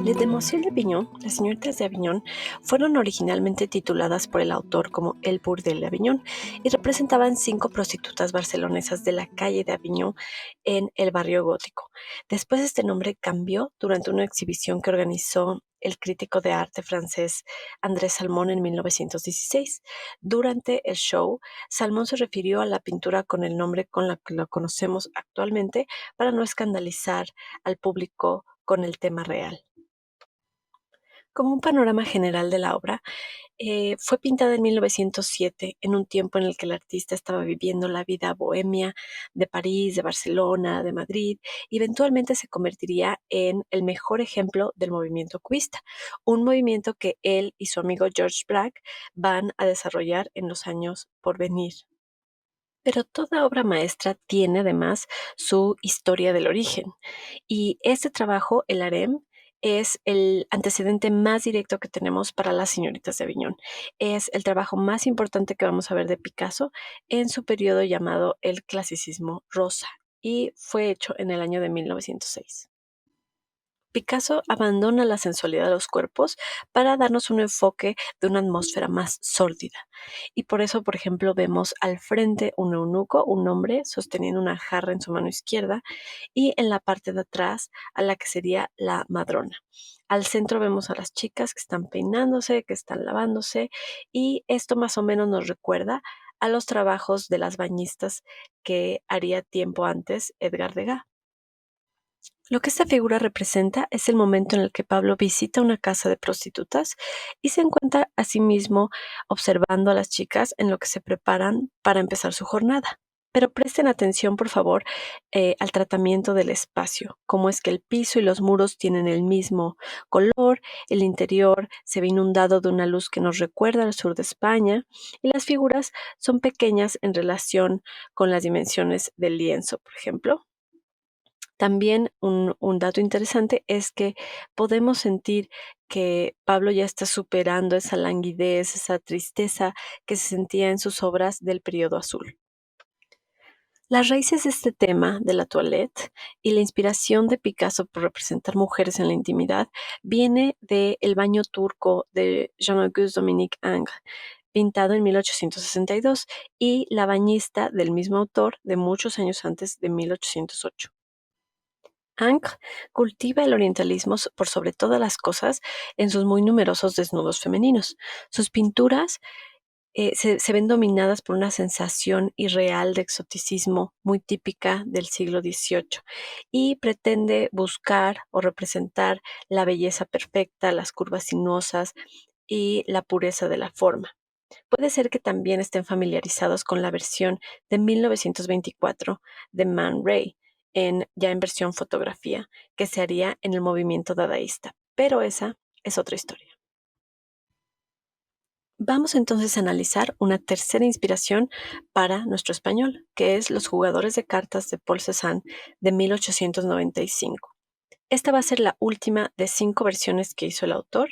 Les Demoiselles d'Avignon, las señoritas de Aviñón, fueron originalmente tituladas por el autor como El Burdel de Aviñón y representaban 5 prostitutas barcelonesas de la calle de Aviñón en el barrio gótico. Después este nombre cambió durante una exhibición que organizó el crítico de arte francés André Salmon en 1916. Durante el show, Salmon se refirió a la pintura con el nombre con la que lo conocemos actualmente para no escandalizar al público con el tema real. Como un panorama general de la obra, fue pintada en 1907, en un tiempo en el que el artista estaba viviendo la vida bohemia de París, de Barcelona, de Madrid, y eventualmente se convertiría en el mejor ejemplo del movimiento cubista, un movimiento que él y su amigo George Braque van a desarrollar en los años por venir. Pero toda obra maestra tiene además su historia del origen. Y este trabajo, el harem, es el antecedente más directo que tenemos para las señoritas de Aviñón. Es el trabajo más importante que vamos a ver de Picasso en su periodo llamado el clasicismo rosa y fue hecho en el año de 1906. Picasso abandona la sensualidad de los cuerpos para darnos un enfoque de una atmósfera más sórdida. Y por eso, por ejemplo, vemos al frente un eunuco, un hombre sosteniendo una jarra en su mano izquierda, y en la parte de atrás a la que sería la madrona. Al centro vemos a las chicas que están peinándose, que están lavándose, y esto más o menos nos recuerda a los trabajos de las bañistas que haría tiempo antes Edgar Degas. Lo que esta figura representa es el momento en el que Pablo visita una casa de prostitutas y se encuentra a sí mismo observando a las chicas en lo que se preparan para empezar su jornada. Pero presten atención, por favor, al tratamiento del espacio, cómo es que el piso y los muros tienen el mismo color, el interior se ve inundado de una luz que nos recuerda al sur de España y las figuras son pequeñas en relación con las dimensiones del lienzo, por ejemplo. También un dato interesante es que podemos sentir que Pablo ya está superando esa languidez, esa tristeza que se sentía en sus obras del periodo azul. Las raíces de este tema de la toilette y la inspiración de Picasso por representar mujeres en la intimidad viene de El baño turco de Jean-Auguste Dominique Ingres, pintado en 1862, y La bañista del mismo autor de muchos años antes, de 1808. Ankh cultiva el orientalismo por sobre todas las cosas en sus muy numerosos desnudos femeninos. Sus pinturas se ven dominadas por una sensación irreal de exoticismo muy típica del siglo XVIII y pretende buscar o representar la belleza perfecta, las curvas sinuosas y la pureza de la forma. Puede ser que también estén familiarizados con la versión de 1924 de Man Ray, ya en versión fotografía, que se haría en el movimiento dadaísta, pero esa es otra historia. Vamos entonces a analizar una tercera inspiración para nuestro español, que es Los jugadores de cartas de Paul Cézanne de 1895. Esta va a ser la última de 5 versiones que hizo el autor,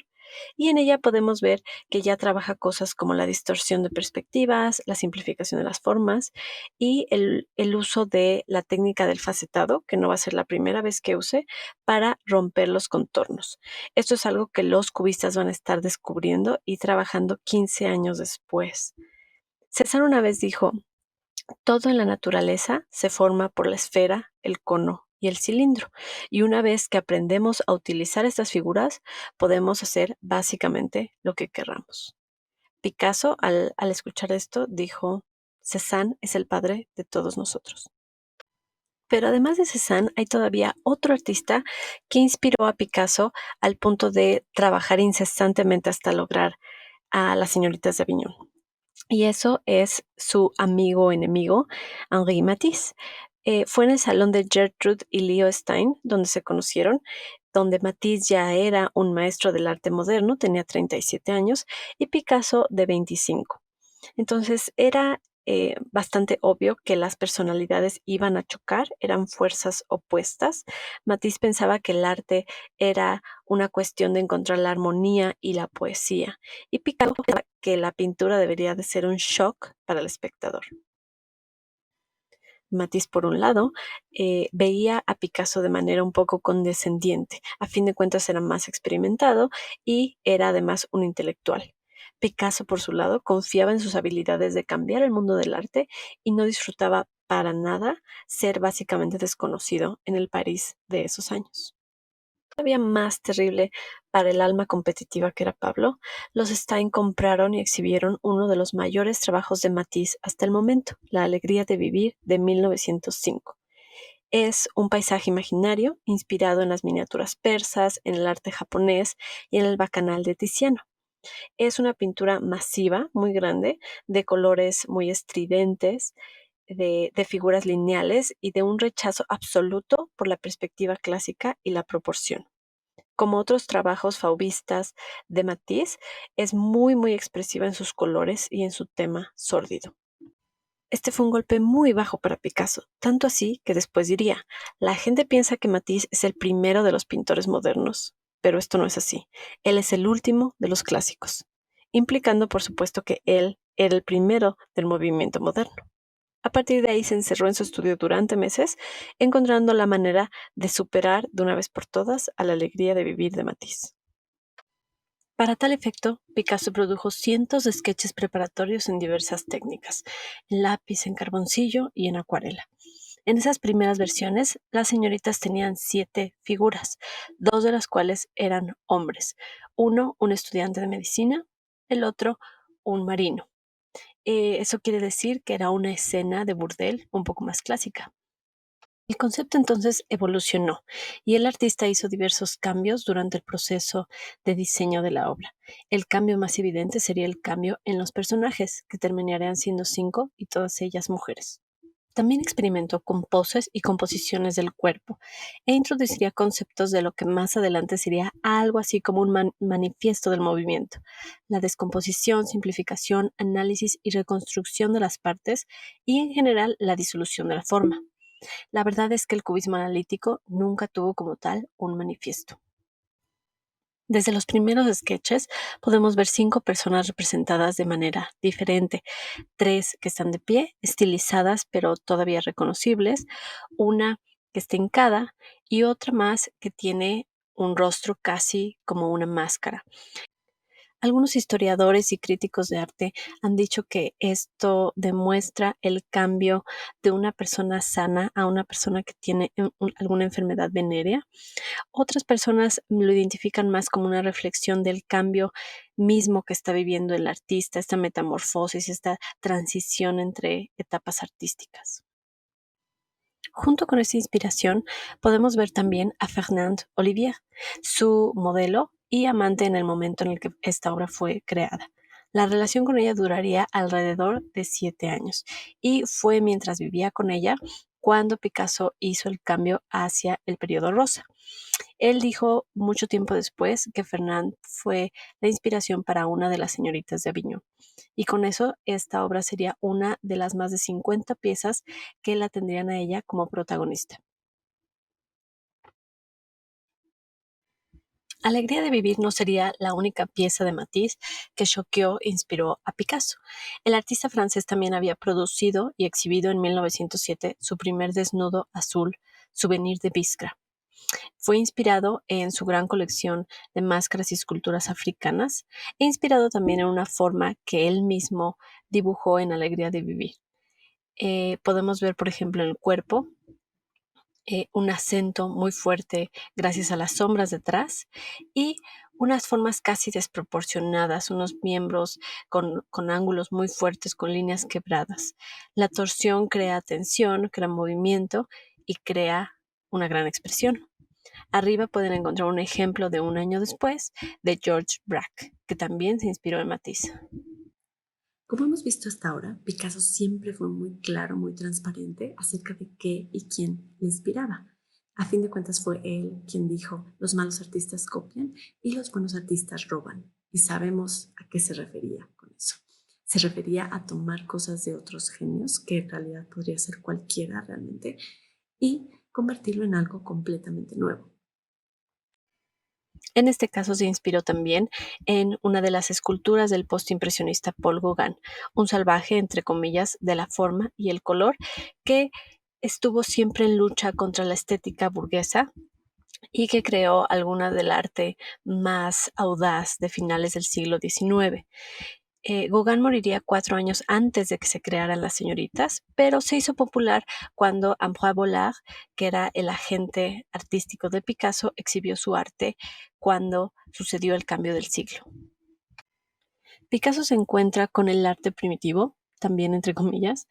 y en ella podemos ver que ya trabaja cosas como la distorsión de perspectivas, la simplificación de las formas y el uso de la técnica del facetado, que no va a ser la primera vez que use, para romper los contornos. Esto es algo que los cubistas van a estar descubriendo y trabajando 15 años después. César una vez dijo: todo en la naturaleza se forma por la esfera, el cono y el cilindro, y una vez que aprendemos a utilizar estas figuras, podemos hacer básicamente lo que querramos. Picasso, al escuchar esto, dijo: Cézanne es el padre de todos nosotros. Pero además de Cézanne, hay todavía otro artista que inspiró a Picasso al punto de trabajar incesantemente hasta lograr a las señoritas de Aviñón. Y eso es su amigo enemigo, Henri Matisse. Fue en el salón de Gertrude y Leo Stein donde se conocieron, donde Matisse ya era un maestro del arte moderno, tenía 37 años, y Picasso de 25. Entonces era bastante obvio que las personalidades iban a chocar, eran fuerzas opuestas. Matisse pensaba que el arte era una cuestión de encontrar la armonía y la poesía, y Picasso pensaba que la pintura debería de ser un shock para el espectador. Matisse, por un lado, veía a Picasso de manera un poco condescendiente. A fin de cuentas era más experimentado y era además un intelectual. Picasso, por su lado, confiaba en sus habilidades de cambiar el mundo del arte y no disfrutaba para nada ser básicamente desconocido en el París de esos años. Todavía más terrible para el alma competitiva que era Pablo, los Stein compraron y exhibieron uno de los mayores trabajos de Matisse hasta el momento, La alegría de vivir, de 1905. Es un paisaje imaginario inspirado en las miniaturas persas, en el arte japonés y en el bacanal de Tiziano. Es una pintura masiva, muy grande, de colores muy estridentes, de figuras lineales y de un rechazo absoluto por la perspectiva clásica y la proporción. Como otros trabajos fauvistas de Matisse, es muy expresiva en sus colores y en su tema sórdido. Este fue un golpe muy bajo para Picasso, tanto así que después diría, la gente piensa que Matisse es el primero de los pintores modernos, pero esto no es así. Él es el último de los clásicos, implicando por supuesto que él era el primero del movimiento moderno. A partir de ahí se encerró en su estudio durante meses, encontrando la manera de superar de una vez por todas a la alegría de vivir de Matisse. Para tal efecto, Picasso produjo cientos de sketches preparatorios en diversas técnicas, en lápiz, en carboncillo y en acuarela. En esas primeras versiones, las señoritas tenían 7 figuras, 2 de las cuales eran hombres. Uno, un estudiante de medicina, el otro, un marino. Eso quiere decir que era una escena de burdel un poco más clásica. El concepto entonces evolucionó y el artista hizo diversos cambios durante el proceso de diseño de la obra. El cambio más evidente sería el cambio en los personajes, que terminarían siendo 5 y todas ellas mujeres. También experimentó con poses y composiciones del cuerpo e introduciría conceptos de lo que más adelante sería algo así como un manifiesto del movimiento: la descomposición, simplificación, análisis y reconstrucción de las partes y en general la disolución de la forma. La verdad es que el cubismo analítico nunca tuvo como tal un manifiesto. Desde los primeros sketches podemos ver 5 personas representadas de manera diferente: 3 que están de pie, estilizadas pero todavía reconocibles, una que está hincada y otra más que tiene un rostro casi como una máscara. Algunos historiadores y críticos de arte han dicho que esto demuestra el cambio de una persona sana a una persona que tiene alguna enfermedad venérea. Otras personas lo identifican más como una reflexión del cambio mismo que está viviendo el artista, esta metamorfosis, esta transición entre etapas artísticas. Junto con esta inspiración, podemos ver también a Fernand Olivier, su modelo y amante en el momento en el que esta obra fue creada. La relación con ella duraría alrededor de 7 años y fue mientras vivía con ella cuando Picasso hizo el cambio hacia el periodo rosa. Él dijo mucho tiempo después que Fernand fue la inspiración para una de las señoritas de Avignon. Y con eso, esta obra sería una de las más de 50 piezas que la tendrían a ella como protagonista. Alegría de vivir no sería la única pieza de Matisse que choqueó e inspiró a Picasso. El artista francés también había producido y exhibido en 1907 su primer desnudo azul, Souvenir de Biskra. Fue inspirado en su gran colección de máscaras y esculturas africanas e inspirado también en una forma que él mismo dibujó en Alegría de Vivir. Podemos ver, por ejemplo, en el cuerpo un acento muy fuerte gracias a las sombras detrás y unas formas casi desproporcionadas, unos miembros con ángulos muy fuertes, con líneas quebradas. La torsión crea tensión, crea movimiento y crea una gran expresión. Arriba pueden encontrar un ejemplo de un año después de George Braque, que también se inspiró en Matisse. Como hemos visto hasta ahora, Picasso siempre fue muy claro, muy transparente acerca de qué y quién le inspiraba. A fin de cuentas fue él quien dijo, los malos artistas copian y los buenos artistas roban. Y sabemos a qué se refería con eso. Se refería a tomar cosas de otros genios, que en realidad podría ser cualquiera realmente, y convertirlo en algo completamente nuevo. En este caso se inspiró también en una de las esculturas del postimpresionista Paul Gauguin, un salvaje, entre comillas, de la forma y el color que estuvo siempre en lucha contra la estética burguesa y que creó alguna del arte más audaz de finales del siglo XIX. Gauguin moriría 4 años antes de que se crearan las señoritas, pero se hizo popular cuando Ambroise Vollard, que era el agente artístico de Picasso, exhibió su arte cuando sucedió el cambio del siglo. Picasso se encuentra con el arte primitivo, también entre comillas,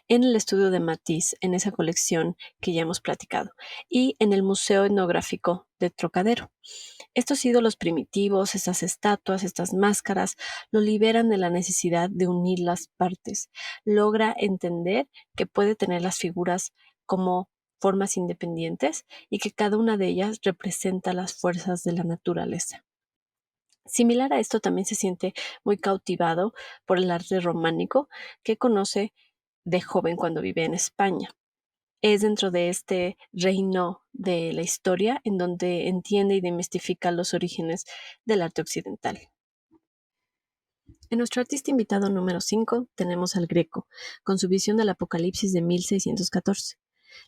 en el estudio de Matisse, en esa colección que ya hemos platicado, y en el Museo Etnográfico de Trocadero. Estos ídolos primitivos, estas estatuas, estas máscaras, lo liberan de la necesidad de unir las partes. Logra entender que puede tener las figuras como formas independientes y que cada una de ellas representa las fuerzas de la naturaleza. Similar a esto también se siente muy cautivado por el arte románico que conoce de joven cuando vive en España. Es dentro de este reino de la historia en donde entiende y demistifica los orígenes del arte occidental. En nuestro artista invitado número 5 tenemos al Greco, con su visión del Apocalipsis de 1614.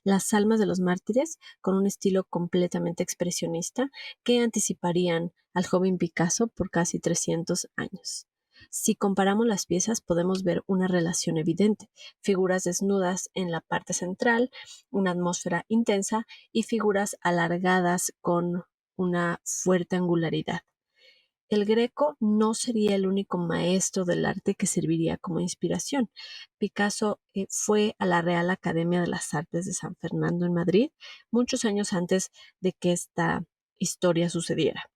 Las almas de los mártires, con un estilo completamente expresionista que anticiparían al joven Picasso por casi 300 años. Si comparamos las piezas podemos ver una relación evidente, figuras desnudas en la parte central, una atmósfera intensa y figuras alargadas con una fuerte angularidad. El Greco no sería el único maestro del arte que serviría como inspiración. Picasso fue a la Real Academia de las Artes de San Fernando en Madrid muchos años antes de que esta historia sucediera.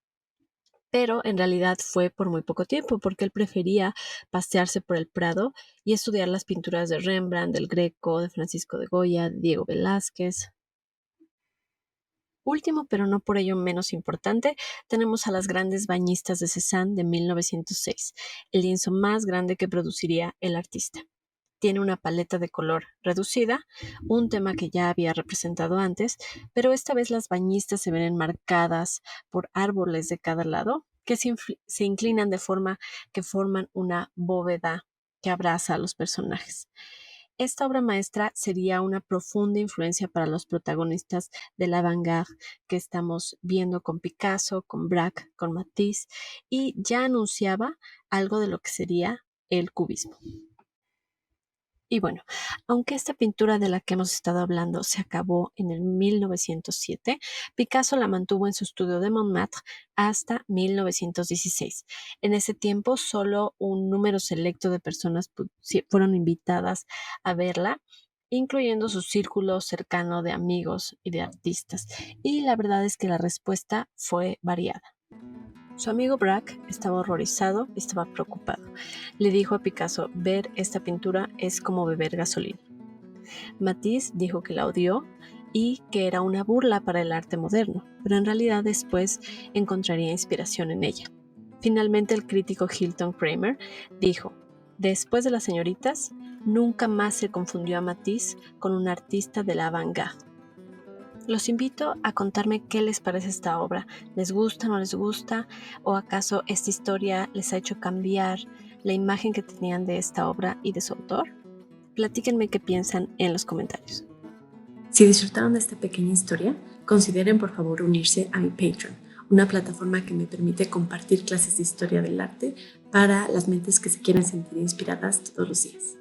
Pero en realidad fue por muy poco tiempo, porque él prefería pasearse por el Prado y estudiar las pinturas de Rembrandt, del Greco, de Francisco de Goya, de Diego Velázquez. Último, pero no por ello menos importante, tenemos a las grandes bañistas de Cézanne de 1906, el lienzo más grande que produciría el artista. Tiene una paleta de color reducida, un tema que ya había representado antes, pero esta vez las bañistas se ven enmarcadas por árboles de cada lado que se inclinan de forma que forman una bóveda que abraza a los personajes. Esta obra maestra sería una profunda influencia para los protagonistas de la avant-garde que estamos viendo con Picasso, con Braque, con Matisse, y ya anunciaba algo de lo que sería el cubismo. Y bueno, aunque esta pintura de la que hemos estado hablando se acabó en el 1907, Picasso la mantuvo en su estudio de Montmartre hasta 1916. En ese tiempo, solo un número selecto de personas fueron invitadas a verla, incluyendo su círculo cercano de amigos y de artistas. Y la verdad es que la respuesta fue variada. Su amigo Braque estaba horrorizado y estaba preocupado. Le dijo a Picasso, ver esta pintura es como beber gasolina. Matisse dijo que la odió y que era una burla para el arte moderno, pero en realidad después encontraría inspiración en ella. Finalmente el crítico Hilton Kramer dijo, después de las señoritas, nunca más se confundió a Matisse con un artista de la avant-garde. Los invito a contarme qué les parece esta obra. ¿Les gusta, no les gusta? ¿O acaso esta historia les ha hecho cambiar la imagen que tenían de esta obra y de su autor? Platíquenme qué piensan en los comentarios. Si disfrutaron de esta pequeña historia, consideren por favor unirse a mi Patreon, una plataforma que me permite compartir clases de historia del arte para las mentes que se quieren sentir inspiradas todos los días.